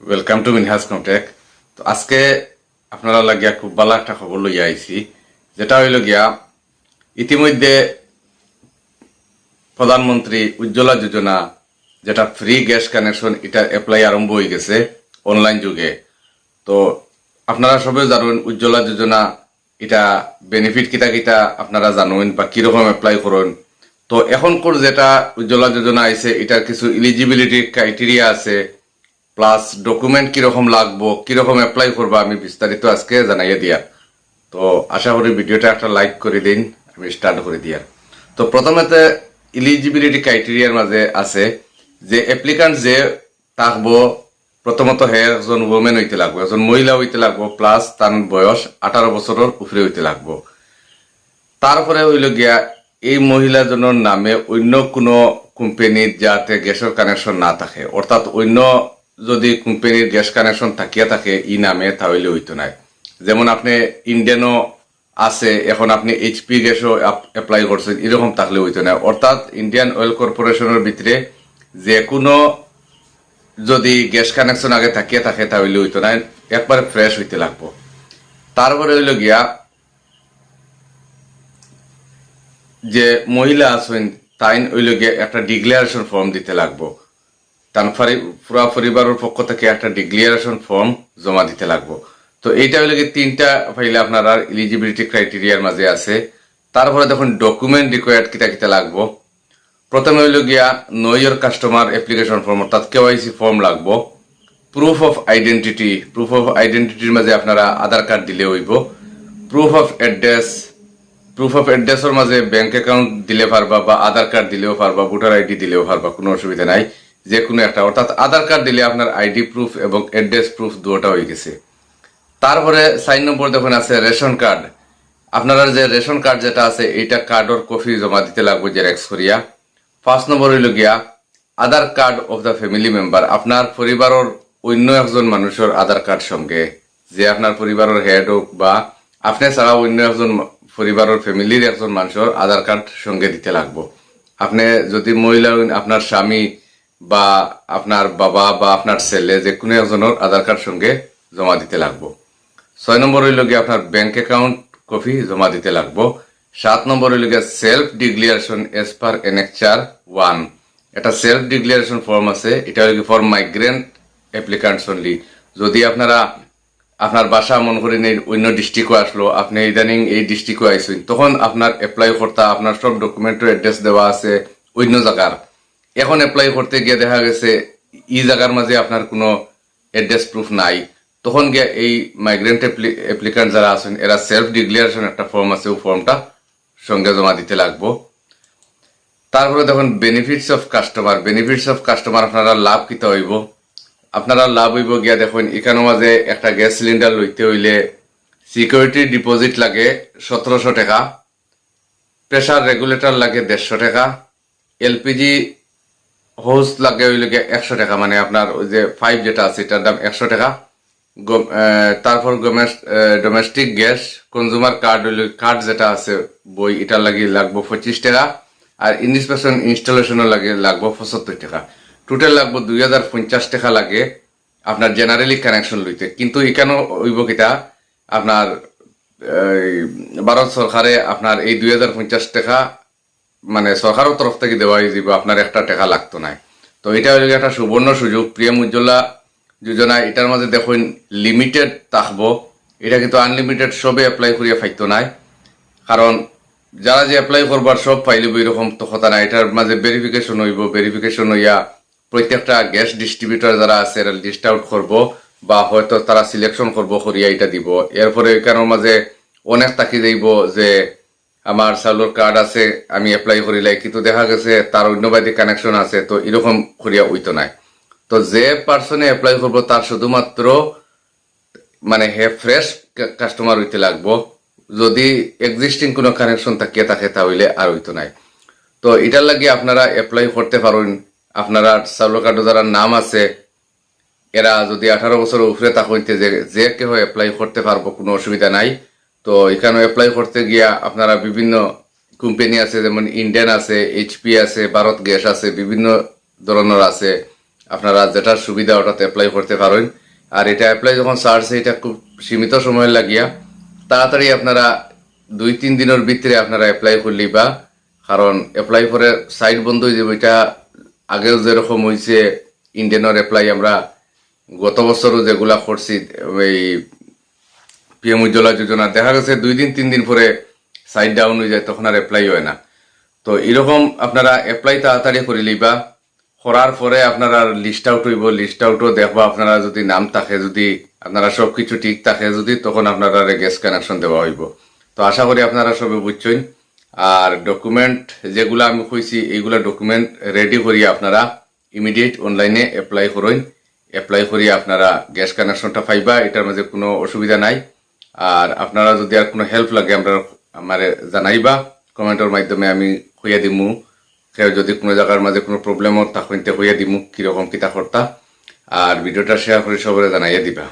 Welcome to Minhaj কমটেক। তো আজকে আপনারা লাগিয়া খুব ভালো একটা খবর লইয়া আইছি, যেটা হইল গিয়া ইতিমধ্যে প্রধানমন্ত্রী উজ্জ্বলা যোজনা, যেটা ফ্রি গ্যাস কানেকশন, এটা অ্যাপ্লাই আরম্ভ হয়ে গেছে অনলাইন যুগে। তো আপনারা সবাই জানেন উজ্জ্বলা যোজনা এটা বেনিফিট কিতা কিতা আপনারা জানেন বা কিরকম অ্যাপ্লাই করেন। তো এখনকার যেটা উজ্জ্বলা যোজনা আইছে, এটার কিছু এলিজিবিলিটি ক্রাইটেরিয়া আছে, প্লাস ডকুমেন্ট কিরকম লাগবো, কিরকম অ্যাপ্লাই করবো, আমি বিস্তারিত আজকে জানাইয়া দিয়ার। তো আশা করি ভিডিওটা একটা লাইক করে দিন, আমি স্টার্ট করে দিয়ার। তো প্রথমেতে এলিজিবিলিটি ক্রাইটেরিয়ার মাঝে আছে যে অ্যাপ্লিকান্ট যে থাকবো, প্রথমত হে একজন ওমেন হইতে লাগবো, একজন মহিলা হইতে লাগবো, প্লাস তার বয়স 18 বছরের উপরে হইতে লাগবো। তারপরে হইল গিয়া এই মহিলাজনের নামে অন্য কোনো কোম্পানির যাতে গ্যাসের কানেকশন না থাকে, অর্থাৎ অন্য যদি কোম্পানির গ্যাস কানেকশন থাকিয়া থাকে ই নামে, তাহলে হইতো নাই। যেমন আপনি ইন্ডিয়ানও আছে, এখন আপনি এইচপি গ্যাসও অ্যাপ্লাই করছেন, এরকম থাকলে হইতো না। অর্থাৎ ইন্ডিয়ান অয়েল কর্পোরেশনের ভিতরে যে কোনো যদি গ্যাস কানেকশন আগে থাকিয়া থাকে তাহলে হইতো না, একবারে ফ্রেশ হইতে লাগবো। তারপরে হইল গিয়া যে মহিলা আছেন তাই হইল গিয়া একটা ডিক্লারেশন ফর্ম দিতে লাগবো, তার পুরা পরিবারের পক্ষ থেকে একটা ডিক্লারেশন ফর্ম জমা দিতে লাগবো। তো এইটা হইল গিয়ে তিনটা ফাইলে আপনার এলিজিবিলিটি ক্রাইটেরিয়ার মাঝে আছে। তারপরে দেখুন ডকুমেন্ট রিকোয়ার্ড কিতা কিতা লাগবো। প্রথমে হইল গিয়া know your customer application form, অর্থাৎ কেওয়াইসি ফর্ম লাগবো। প্রুফ অফ আইডেন্টিটির মাঝে আপনারা আধার কার্ড দিলে হইব। প্রুফ অফ অ্যাড্রেসের মাঝে ব্যাংক অ্যাকাউন্ট দিলে পারবা, বা আধার কার্ড দিলেও পারবা, ভোটার আইডি দিলেও পারবা, কোনো অসুবিধা নাই, যে কোনো একটা। অর্থাৎ আধার কার্ড দিলে আপনার আইডি প্রুফ এবং অ্যাড্রেস প্রুফ দুটোটা হয়ে গেছে। তারপরে 4 নম্বর দেখুন আছে রেশন কার্ড। আপনারা যে রেশন কার্ড যেটা আছে, এইটা কার্ডর কপি জমা দিতে লাগবে জেরক্স করিয়া। 5 নম্বর হইল গিয়া Aadhaar card of the family member, আপনার পরিবারের অন্য একজন মানুষের আধার কার্ড সঙ্গে, যে আপনার পরিবারের হেড হোক বা আপনি ছাড়া অন্য একজন পরিবারের ফ্যামিলির একজন মানুষের আধার কার্ড সঙ্গে দিতে লাগবো। আপনি যদি মহিলা আপনার স্বামী বা আপনার বাবা বা আপনার ছেলে, যে কোনো একজনের আধার কার্ড সঙ্গে জমা দিতে লাগবো। 6 নম্বর হইল গিয়ে আপনার ব্যাংক অ্যাকাউন্ট কপি জমা দিতে লাগবো। 7 নম্বর হইল গিয়ে সেলফ ডিক্লারেশন এজ পার এনেকচার 1। এটা সেলফ ডিক্লারেশন ফর্ম আছে, এটা হইল ফর মাইগ্রেন্ট অ্যাপ্লিকান্টস অনলি। যদি আপনারা আপনার বাসা মন করে নেই অন্য ডিস্ট্রিক্টও আসলো, আপনি ইদানিং এই ডিস্ট্রিক্টও আইসেন, তখন আপনার অ্যাপ্লাই করতে আপনার সব ডকুমেন্টের অ্যাড্রেস দেওয়া আছে অন্য জায়গার। এখন অ্যাপ্লাই করতে গিয়ে দেখা গেছে ই জায়গার মাঝে আপনার কোনো অ্যাড্রেস প্রুফ নাই, তখন গিয়ে এই মাইগ্রেন্ট অ্যাপ্লিকান্ট যারা আছেন, এরা সেলফ ডিক্লারেশন একটা ফর্ম আছে, ওই ফর্মটা সঙ্গে জমা দিতে লাগবো। তারপরে দেখুন বেনিফিটস অফ কাস্টমার, আপনারা লাভ কিতা হইব। আপনারা লাভ হইব গিয়া দেখুন এখানে মাঝে একটা গ্যাস সিলিন্ডার লইতে হইলে সিকিউরিটি ডিপোজিট লাগে 1700 টাকা, প্রেসার রেগুলেটর লাগে 150 টাকা, এলপিজি হোস লাগে হইলে 100 টাকা, মানে আপনার ওই যে 5 যেটা আছে এটার দাম 100 টাকা। তারপর ডোমেস্টিক গ্যাস কনজুমার কার্ড যেটা আছে বই, এটার লাগে লাগবো 25 টাকা, আর ইনস্পেকশন ইনস্টলেশনের লাগে লাগবো 75 টাকা। টোটাল লাগবো 2050 টাকা লাগে আপনার জেনারেলি কানেকশন লইতে। কিন্তু এখানেও হইব কিটা আপনার ভারত সরকারে আপনার এই 2050 টাকা মানে সরকারের তরফ থেকে দেওয়া হয়ে যাব, আপনার একটা টাকা লাগতো না। তো এটা হইল একটা সুবর্ণ সুযোগ পিএম উজ্জ্বলা যোজনা। এটার মাঝে দেখুন লিমিটেড থাকবো, এটা কিন্তু আনলিমিটেড সবে অ্যাপ্লাই করিয়া ফাইতো নাই, কারণ যারা যে অ্যাপ্লাই করবার সব পাইলিব এরকম তো কথা না। এটার মাঝে ভেরিফিকেশন হইব, ভেরিফিকেশন হইয়া প্রত্যেকটা গ্যাস ডিস্ট্রিবিউটর যারা আছে এরা লিস্ট আউট করবো, বা হয়তো তারা সিলেকশন করবো করিয়া এটা দিব। এরপরে এখানের মাঝে অনেক তাকি যাইব যে আমার চাউলের কার্ড আছে, আমি অ্যাপ্লাই করিলাই, কিন্তু দেখা গেছে তার অন্যবাদী কানেকশন আছে, তো এরকম করিয়া হইতো নাই। তো যে পার্সনে অ্যাপ্লাই করবো তার শুধুমাত্র মানে হে ফ্রেশ কাস্টমার হইতে লাগবো, যদি এক্সিস্টিং কোনো কানেকশন থাকিয়ে থাকে তাহলে আর হইতো নাই। তো এটার লাগে আপনারা অ্যাপ্লাই করতে পারেন। আপনারা চাউল কার্ডে যারা নাম আছে এরা যদি 18 বছরের উপরে থাকতে যে কেউ অ্যাপ্লাই করতে পারবো, কোনো অসুবিধা নাই। তো এখানে অ্যাপ্লাই করতে গিয়া আপনারা বিভিন্ন কোম্পানি আছে, যেমন ইন্ডিয়ান আছে, এইচপি আছে, ভারত গ্যাস আছে, বিভিন্ন ধরনের আছে, আপনারা যেটার সুবিধা ওটাতে অ্যাপ্লাই করতে পারেন। আর এটা অ্যাপ্লাই যখন সারছে এটা খুব সীমিত সময় লাগিয়া তাড়াতাড়ি আপনারা 2-3 দিনের ভিতরে আপনারা অ্যাপ্লাই করলি বা, কারণ অ্যাপ্লাই করে সাইট বন্ধ হয়ে যাবে। এটা আগেও যেরকম হয়েছে ইন্ডিয়ানের অ্যাপ্লাই আমরা গত বছরও যেগুলা করছি এই পিএম উজ্জ্বলা যোজনা, দেখা গেছে 2-3 দিন পরে সাইট ডাউন হয়ে যায়, তখন আর অ্যাপ্লাই হয় না। তো এরকম আপনারা অ্যাপ্লাই তাড়াতাড়ি করে লিবা, করার পরে আপনারা লিস্ট আউট হইব, লিস্ট আউটও দেখবা আপনারা যদি নাম থাকে, যদি আপনারা সব কিছু ঠিক থাকে যদি, তখন আপনারা গ্যাস কানেকশন দেওয়া হইব। তো আশা করি আপনারা সবে বুঝছেন। আর ডকুমেন্ট যেগুলো আমি কইছি এইগুলা ডকুমেন্ট রেডি করিয়া আপনারা ইমিডিয়েট অনলাইনে অ্যাপ্লাই করেন। অ্যাপ্লাই করিয়া আপনারা গ্যাস কানেকশনটা পাইবা, এটার মাঝে কোনো অসুবিধা নাই। আর আপনারা যদি আর কোনো হেল্প লাগে আমরা আমারে জানাইবা কমেন্টের মাধ্যমে, আমি হইয়া দিমু। কেউ যদি কোনো জায়গার মাঝে কোনো প্রবলেমও তখন হইয়া দিমু কিরকম কিতা করতা। আর ভিডিওটা শেয়ার করে সবাই জানাইয়া দিবা।